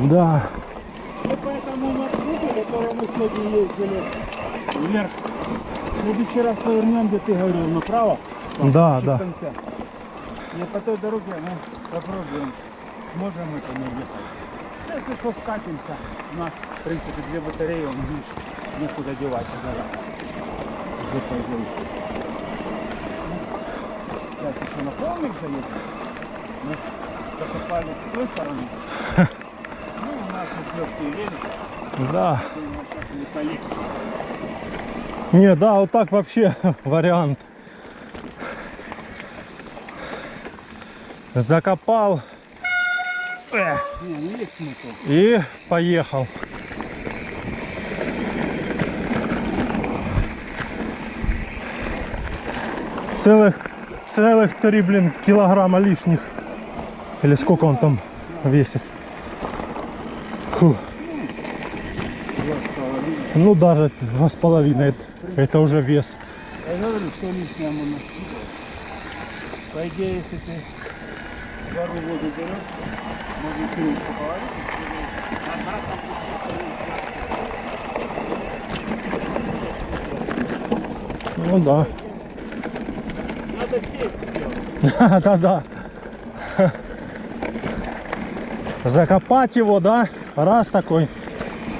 Да. И по этому маршруту, которому мы сегодня ездили вверх, в следующий раз повернем, где ты говорил, направо. Там, Да, чуть да. в конце. И по той дороге мы попробуем, сможем мы по ней ехать. Если что, скатимся, у нас, в принципе, 2 батареи, он, видишь, некуда девать. Уже пойдем. Сейчас еще на холмик заедем. Мы закопали с той стороны. Ну, у нас есть легкие велики. Да. Сейчас не полегче. Не, да, вот так вообще вариант. Закопал Не, ну есть смысл. и поехал. Целых 3, блин, килограмма лишних. Или сколько он там весит? Фу. Ну даже 2,5, это уже вес. Я говорю, что лишнее можно скидывать. По идее, если ты жару воду берешь, можно крылышко поварить. Ну да. Надо сесть сделать. Да-да. Закопать его, да? Раз такой.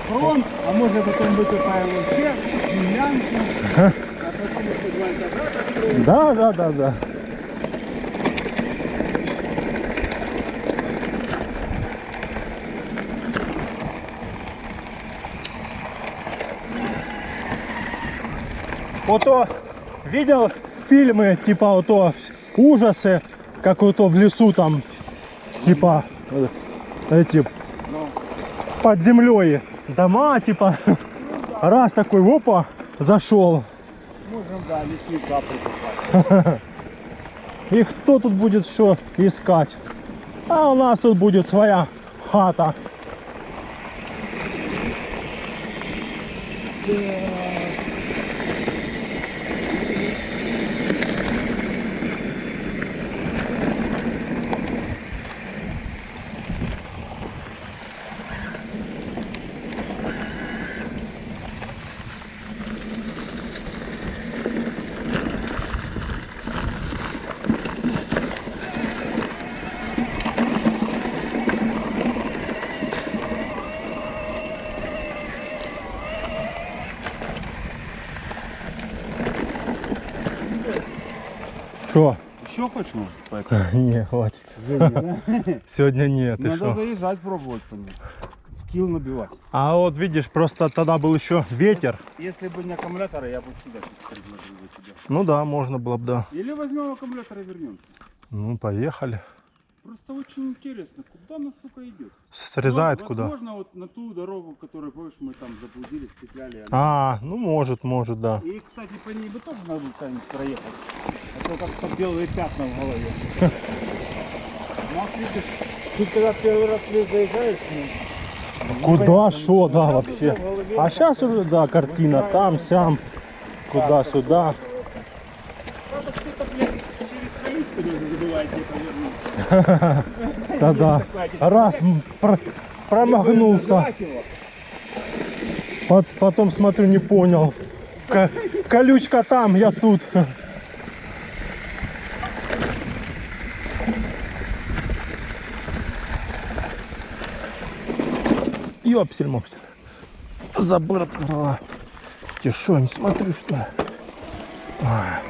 Фронт, а может потом выкопаем его всех, землянки, а потом еще 2 этажа откроем. Да. Вот то видел фильмы типа вот то ужасы, как вот то в лесу там типа эти под землей дома типа раз такой опа зашел. Можем, да, лесника прикопать. И кто тут будет что искать? А у нас тут будет своя хата. Что? Еще хочешь, может, поэтому? Не, хватит. Сегодня нет. ты Надо шо? заезжать, пробовать по ним. Скилл набивать. А вот видишь, просто тогда был еще ветер. Если бы не аккумуляторы, я бы сюда сейчас предложил бы тебя. Ну да, можно было бы, да. Или возьмем аккумулятор и вернемся. Ну, поехали. Просто очень интересно, куда она, сука, идет. Срезает Ну, куда? возможно, вот на ту дорогу, которую, помнишь, мы там заблудились, петляли. она- А, ну может, да. И, кстати, по ней бы тоже надо как-нибудь проехать. А то как-то белые пятна в голове. Ну, а видишь, ты когда первый раз в лес заезжаешь, Куда, шо, да, вообще. А сейчас уже, да, картина там, сям, куда-сюда. Правда, кто-то, блядь, через колючку даже забывает не повернуть. Да-да. Раз промахнулся. Потом смотрю, не понял. Колючка там, я тут. Ёпсель-мопсель. Забыркнула. Ты шо, не смотрю, что ли? Ой.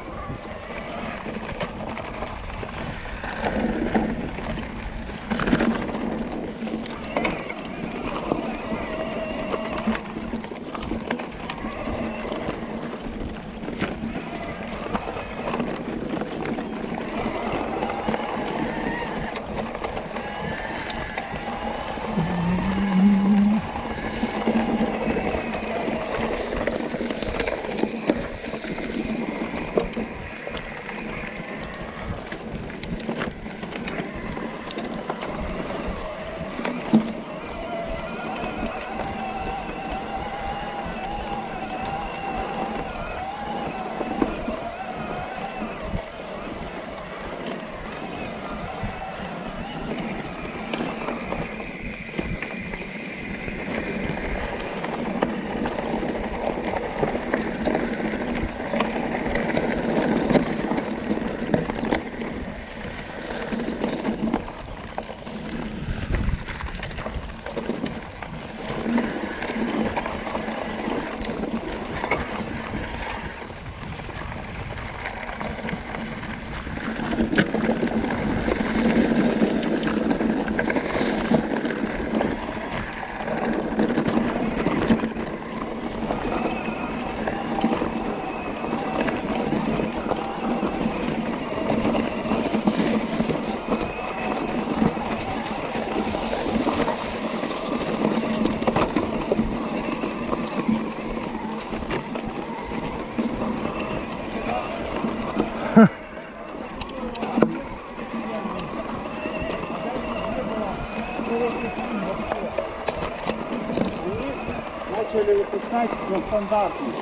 начали выпускать ну, стандартный.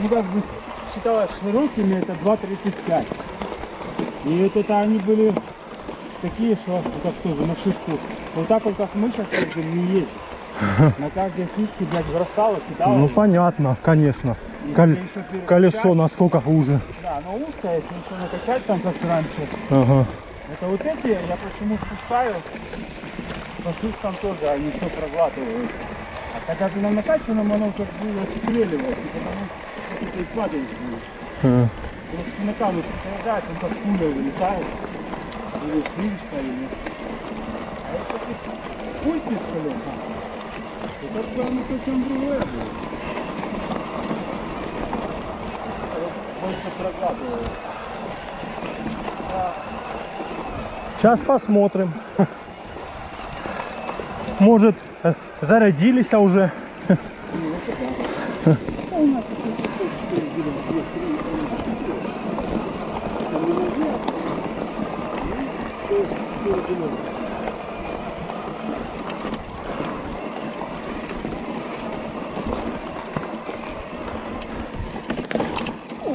Ну как бы считалось широкими, это 2,35. И вот это они были такие, что это что же, на шишку. Вот так вот, как мы сейчас ездим, не ездим. На каждой шишке, блядь, бросало, кидало. Ну понятно, конечно. И если еще перекачать- Колесо насколько уже. Да, но узкое, если еще накачать там, как раньше. Ага. Это вот эти, я почему спускаю, по шишкам тоже, они все проглатывают. А когда ты на накачанном, оно как бы отстреливает, и потому что ты и падаешь будешь. Ага. Просто на камеру попадает, он как пуля вылетает. Или шишка, или... А если ты пультишь колеса, то как бы оно совсем другое будет. Больше проглатывает. Сейчас посмотрим. Может, зарядились уже. У нас тут 4 дерева, 2, 3, 4. О.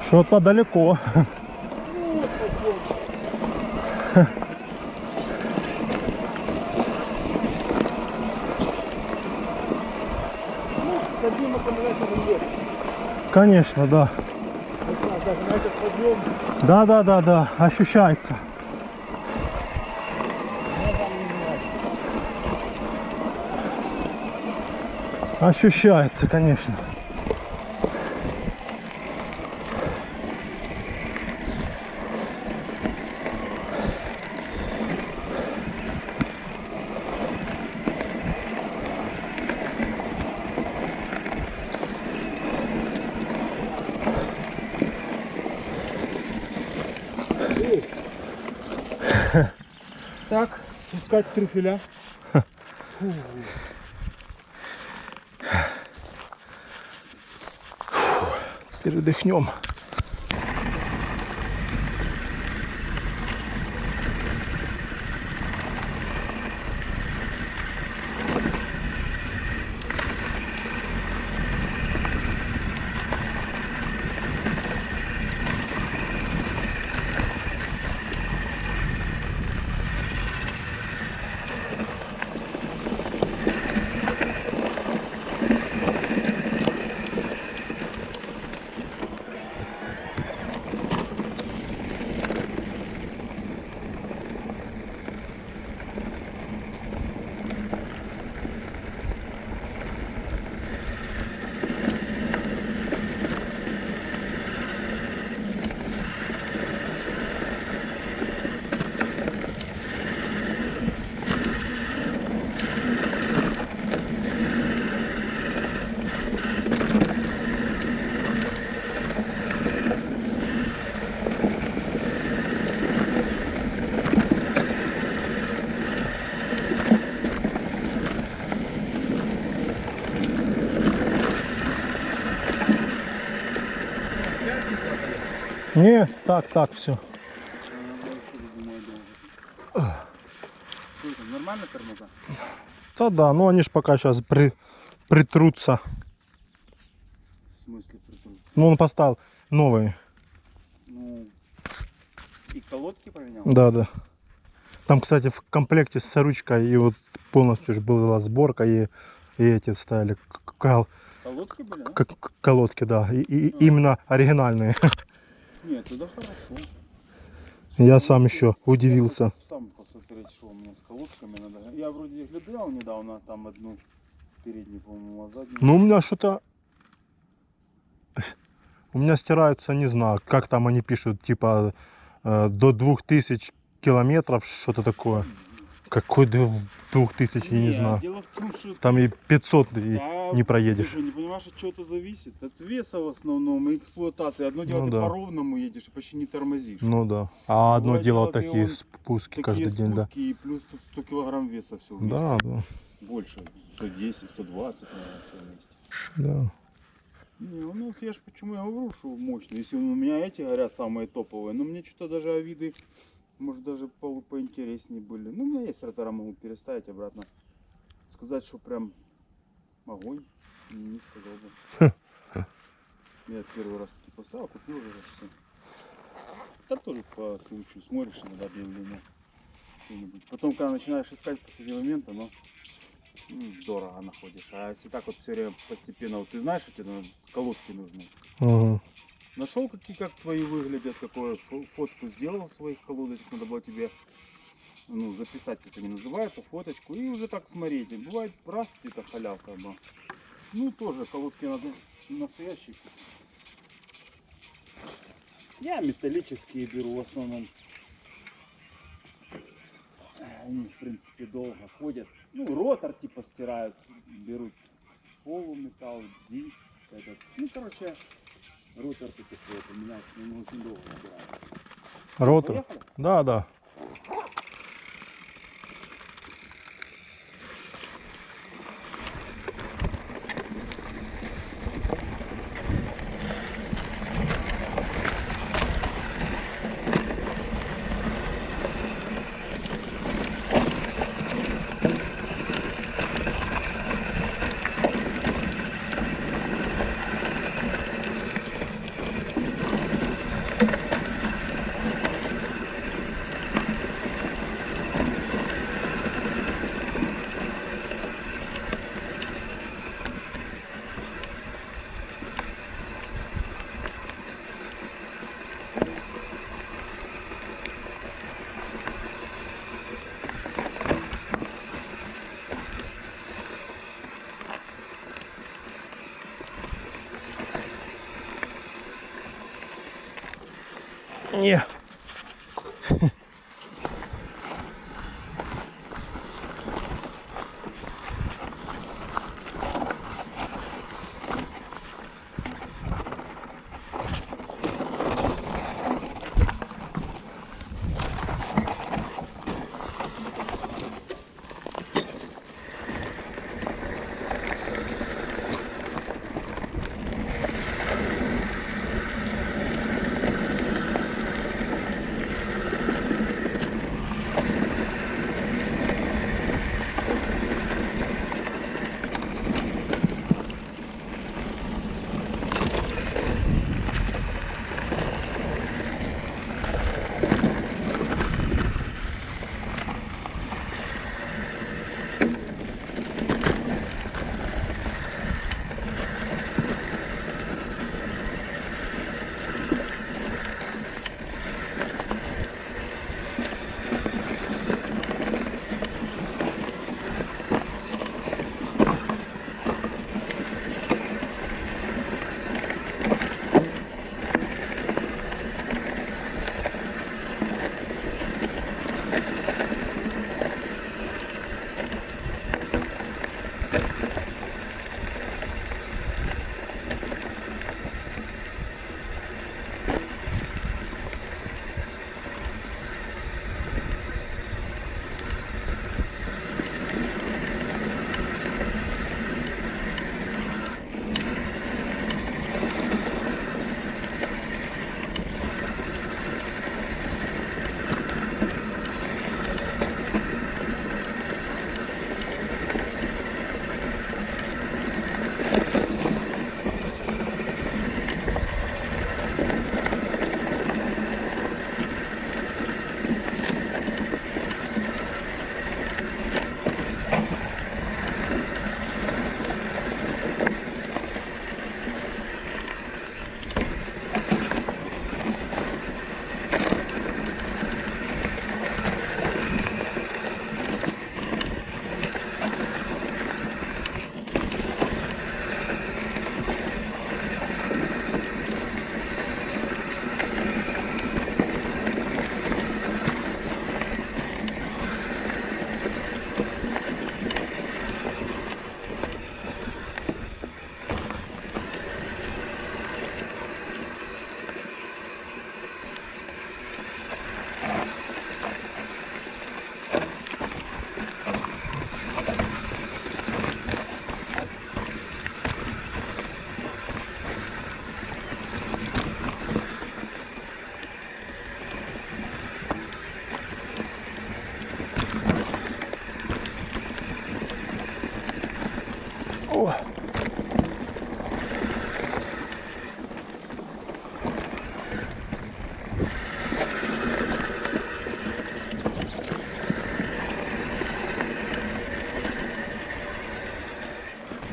Что-то далеко. Кабина помогает не ехать. Конечно, да. Даже на этот подъем Да, ощущается. я там не знаю. Ощущается, конечно. Так, искать трюфеля. Передохнем. Не, так, все. Нормально тормоза? Да, ну они ж пока сейчас притрутся. В смысле притруться? Ну он поставил новые. Ну, и колодки поменял? Да. Там, кстати, в комплекте с ручкой и вот полностью же была сборка и эти ставили Колодки были, а? колодки, да. И именно оригинальные. Нет, туда хорошо. Я сам еще удивился. Сам посмотреть, что у меня с колодками надо. Я вроде их глядел недавно, там одну переднюю, по-моему, а заднюю. Ну у меня что-то... У меня стираются, не знаю, как там они пишут, типа до 2000 километров, что-то такое. Какой 2000, я не знаю. Дело в том, что Там и 500 и да, не проедешь. Ты же не понимаешь, от чего это зависит? От веса в основном и эксплуатации. Одно дело, Ну ты да. по ровному едешь и почти не тормозишь. Ну да. А одно Другое дело дело, ты такие вон спуски Такие каждый день, да. спуски и плюс тут 100 килограмм веса все вместе. Да, да, Больше. 110, 120, наверное, все вместе. да. Не, у нас, я ж почему я говорю, что мощно. Если у меня эти горят самые топовые, но мне что-то даже Авиды, может, даже поинтереснее были. Ну, у меня есть ротора, могу переставить обратно. Сказать, что прям огонь, не сказал бы. Я первый раз таки поставил, купил уже за 600. Да тоже по случаю смотришь иногда объявление. Потом, когда начинаешь искать после момента, но дорого находишь. А если так вот все время постепенно, вот ты знаешь, что тебе колодки нужны. Ага. Нашел, как твои выглядят, какую фотку сделал своих колодочек, надо было тебе записать, как они называются, фоточку, и уже так смотреть. И бывает раз где-то халявка, но ну тоже колодки надо настоящие. Я металлические беру в основном. Они, в принципе, долго ходят. Ну, ротор типа стирают, берут полуметалл, диск, этот. Ну, короче, ротор тут такой, это менять, он очень долго стирает. Ротор? Поехали? Да, да. Не.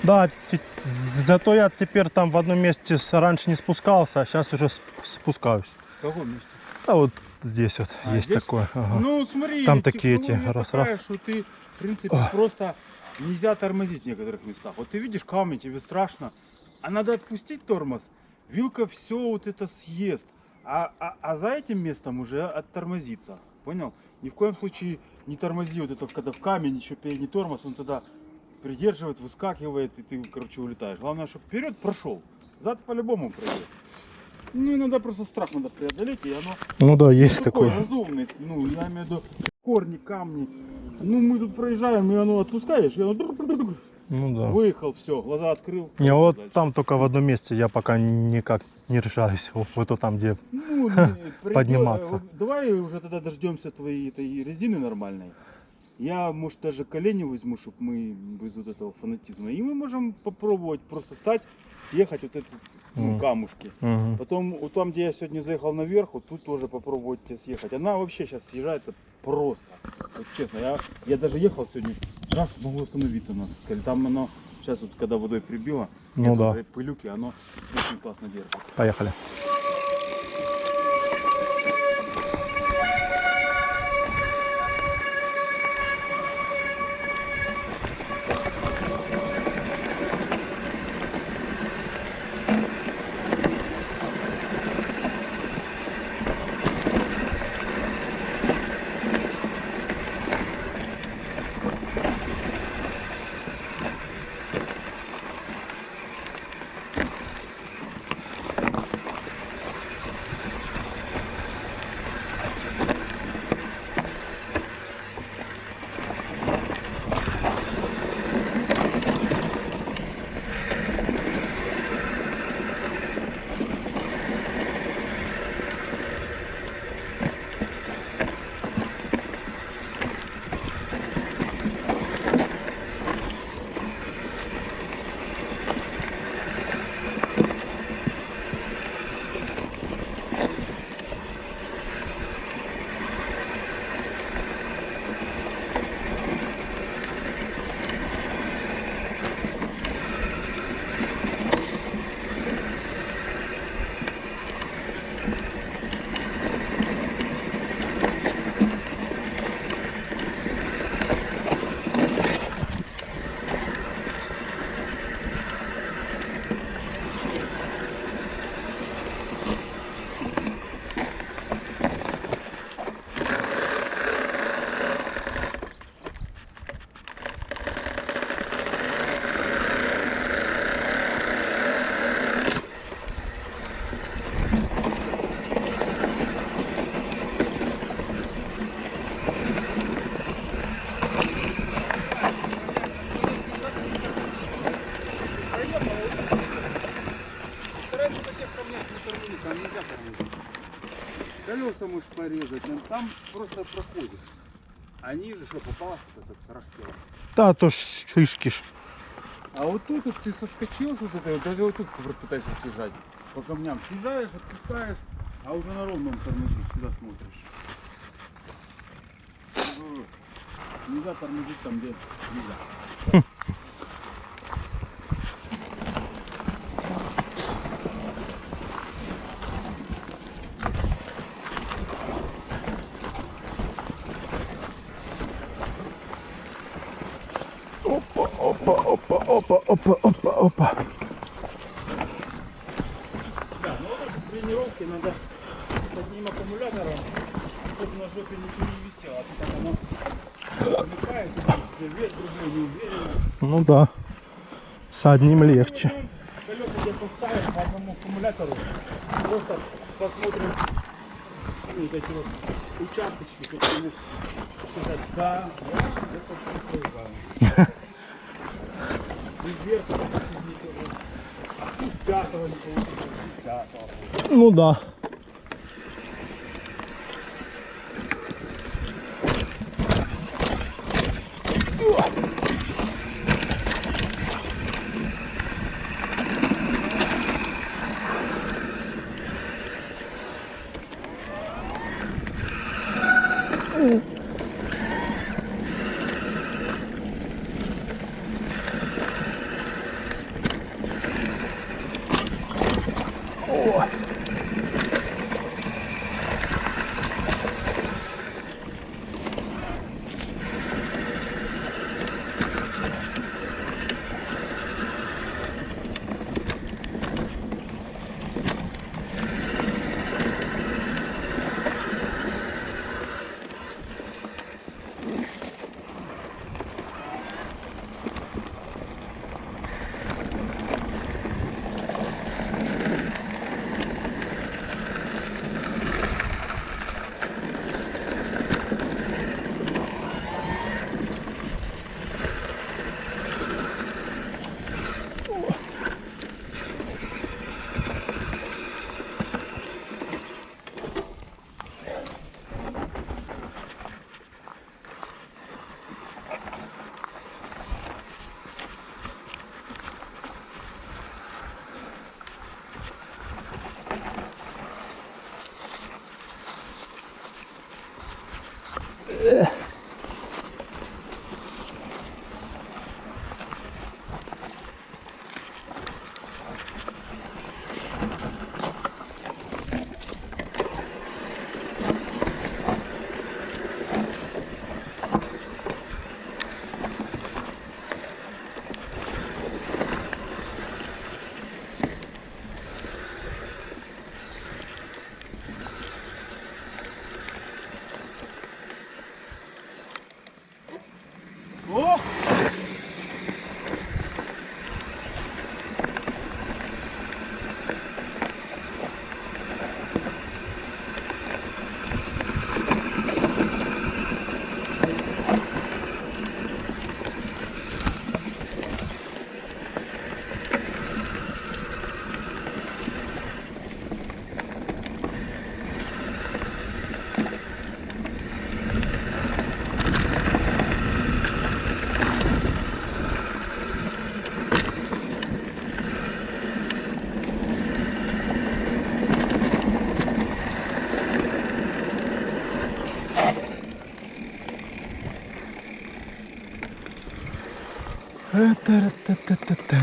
Да, зато я теперь там в одном месте раньше не спускался, а сейчас уже спускаюсь. В каком месте? Да вот здесь вот есть здесь? такое. Ага. Ну смотри, Там такие технология эти, раз, такая, раз. что ты, в принципе, просто нельзя тормозить в некоторых местах. Вот ты видишь камень, тебе страшно, а надо отпустить тормоз, вилка все вот это съест, а за этим местом уже оттормозится, понял? Ни в коем случае не тормози вот это, когда в камень, еще передний тормоз, он тогда придерживает, выскакивает, и ты, короче, улетаешь. Главное, чтобы вперед прошел, зад по-любому пройдет. Ну, иногда просто страх надо преодолеть, и оно Ну да, есть такой такое. разумный, ну, я имею в виду корни, камни. Ну, мы тут проезжаем, и оно отпускаешь, и оно Ну да. выехал, все, глаза открыл. Не, поехал вот дальше. там только в одном месте я пока никак не решаюсь. Вот то там, где... Ну, подниматься. Давай уже тогда дождемся твоей этой резины нормальной. Я, может, даже колени возьму, чтобы мы без вот этого фанатизма. И мы можем попробовать просто стать, съехать вот эти Мгм. камушки. Мгм. Потом, вот там, где я сегодня заехал наверх, вот тут тоже попробовать съехать. Она вообще сейчас съезжается просто. Вот честно, я даже ехал сегодня, раз могу остановиться на скале. Там оно, сейчас вот когда водой прибило, Ну нет да. уже пылюки, оно очень классно держит. Поехали. Старайся на тех камнях не тормозить, там нельзя тормозить. Колеса можешь порезать, но там просто проходишь. А ниже что, попало что-то, сарахтело. Да, то шишки ж. А вот тут вот ты соскочил с вот этой, вот, даже вот тут пытайся съезжать. По камням съезжаешь, отпускаешь, а уже на ровном тормозишь, сюда смотришь. Нельзя тормозить там, где нельзя. Опа, опа, опа, опа, опа, опа, опа. Да, ну вот эти тренировки надо с одним аккумулятором, чтобы на жопе ничего не висело, а то так оно замыкает, вес другой не уверен. Ну да. С одним легче. Колеса где поставим по одному аккумулятору, просто посмотрим вот эти вот участочки, чтобы сказать, да, это все правильно. И вверх, а тут пятого не получится, тут пятого. Ну да. О. О! Та-та-та-та-та-та.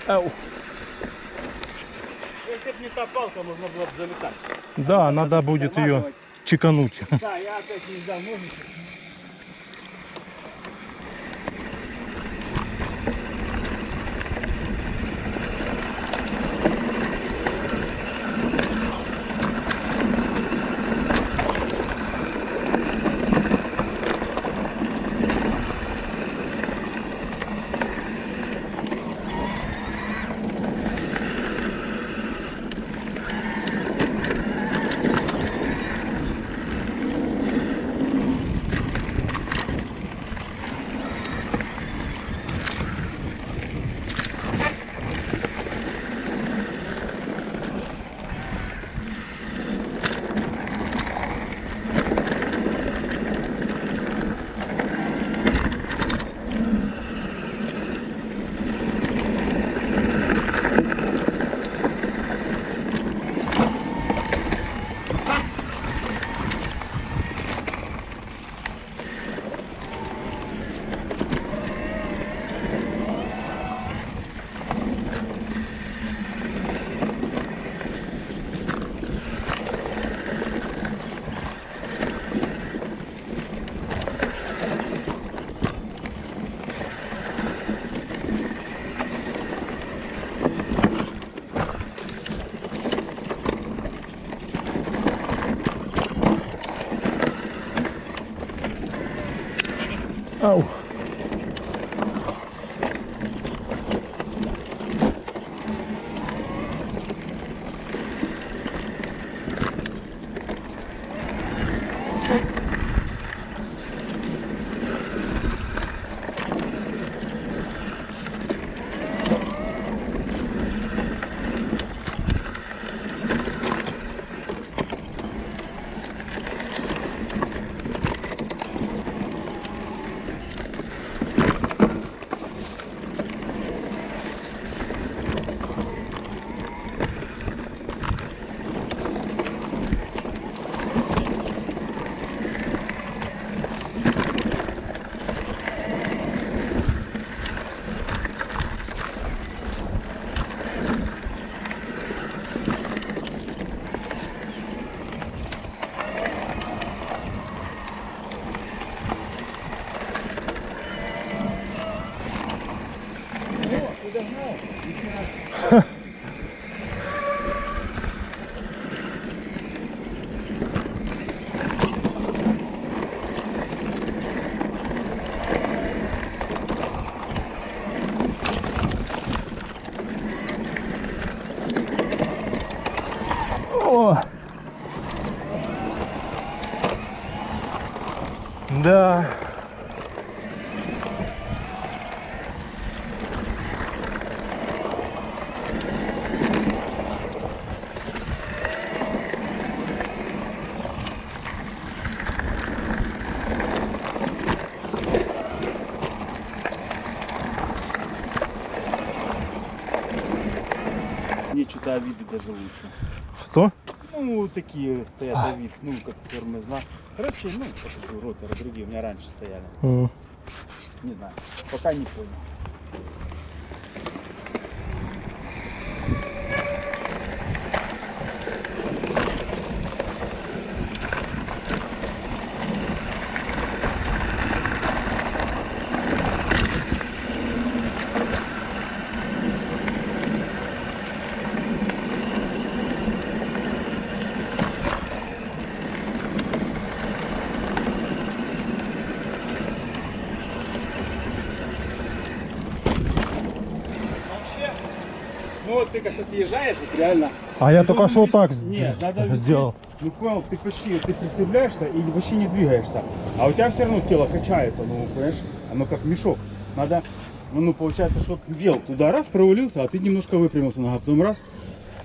Ау. Если бы не та палка, можно было бы залетать. Да, надо будет ее чекануть. Да, я опять не взял ножницы. Ау. что-то Авиды даже лучше. Кто? Ну, такие стоят Авид, ну, как тормоза. Короче, ну, покажу, роторы другие у меня раньше стояли. Не знаю, пока не понял. Ну вот ты как-то съезжаешь, вот реально. А я Ты только должен что так Нет, надо висеть. сделал. Ну понял, ты почти, ты приземляешься и вообще не двигаешься. А у тебя все равно тело качается, ну понимаешь, оно как мешок. Надо, ну получается, что вел туда раз, провалился, а ты немножко выпрямился нога, потом раз.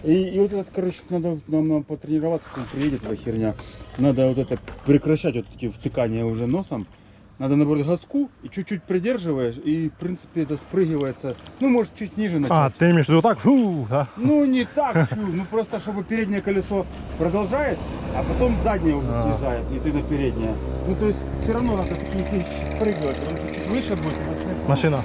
И вот этот, короче, надо нам потренироваться, когда приедет эта херня. Надо вот это прекращать вот эти втыкания уже носом. Надо набрать газку и чуть-чуть придерживаешь, и в принципе это спрыгивается, ну может чуть ниже начать. А, ты имеешь в виду так? Фу, да? Ну не так, ну просто чтобы переднее колесо продолжает, а потом заднее уже съезжает, и ты на переднее. Ну то есть все равно надо такие вещи спрыгивать, потому что чуть выше будет. Машина.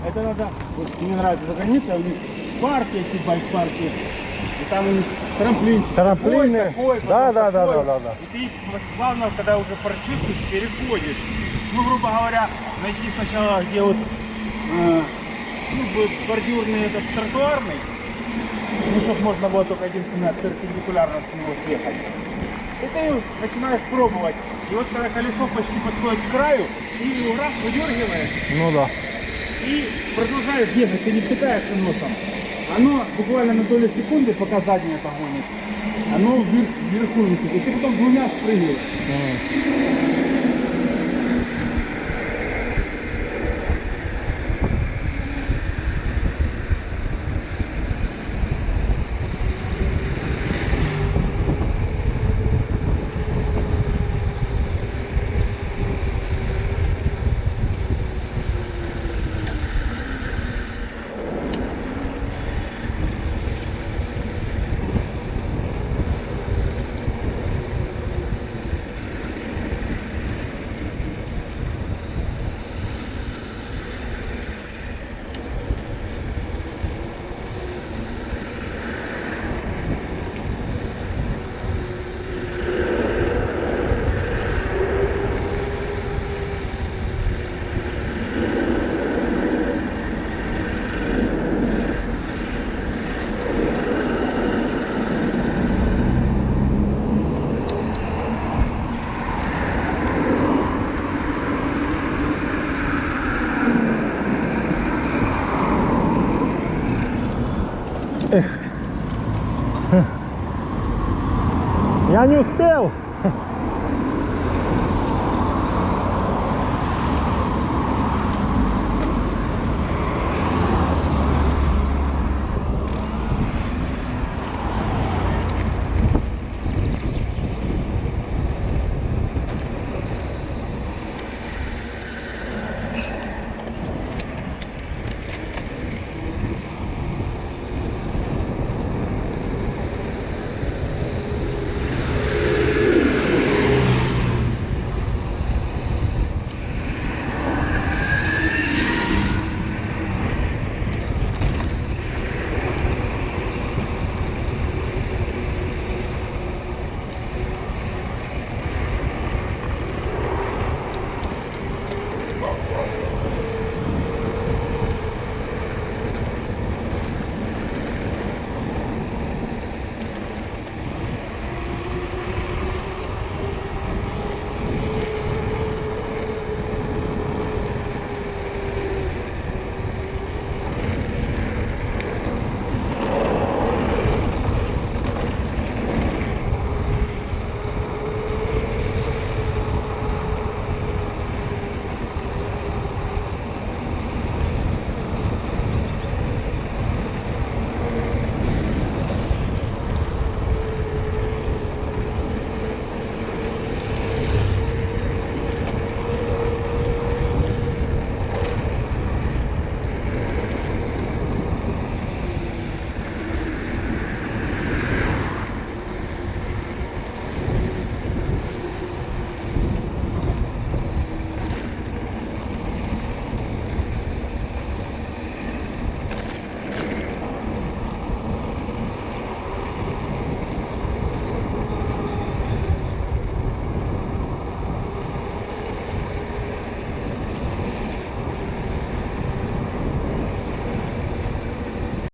Это надо, вот мне нравится за границей, у них парки, эти байк-парки, и там у них трамплинчик. Трамплины. Такой, Да, потом да, да, такой. да, да. И ты главное, когда уже прочистишь, переходишь. Ну, грубо говоря, найти сначала, где вот ну, бордюрный этот тротуарный, ну, чтобы можно было только единственное перпендикулярно с него съехать. И ты начинаешь пробовать. И вот когда колесо почти подходит к краю, ты его раз выдергиваешь. Ну да. И продолжаешь ехать, ты не втыкаешься носом. Оно буквально на долю секунды, пока заднее погонит, оно вверху висит. И ты потом двумя спрыгиваешь. Эх. Я не